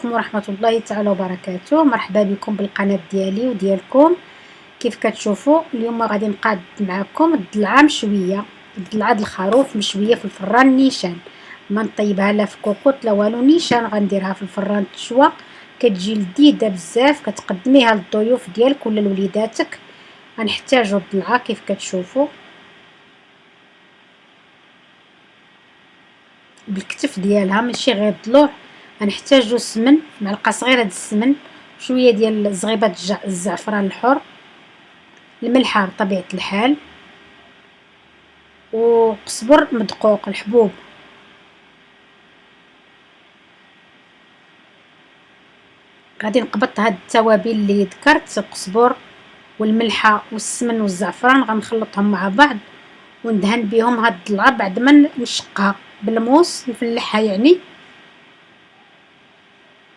عليكم ورحمة الله تعالى وبركاته. مرحبا بكم بالقناة ديالي وديالكم. كيف كتشوفوا اليوم غادي نقاد معكم الضلعه مشويه، ضلعه الخروف مشويه في الفران نيشان. ما نطيبها لا في كوكوط لا والو، نيشان غنديرها في الفران تشوى. كتجي لذيذه بزاف، كتقدميها للضيوف ديالك ولا لوليداتك. غنحتاجو الضلعه كيف كتشوفوا بالكتف ديالها، ماشي غير الضلوع. غنحتاجو السمن، معلقه صغيره د السمن، شويه ديال زغيبه الزعفران الحر، الملحه بطبيعه الحال، وقزبر مدقوق الحبوب. غادي نقبط هاد التوابل اللي ذكرت، القزبر والملحه والسمن والزعفران، غنخلطهم مع بعض وندهن بهم هاد الضلعه بعد ما نشقها بالموس، نفلحها يعني.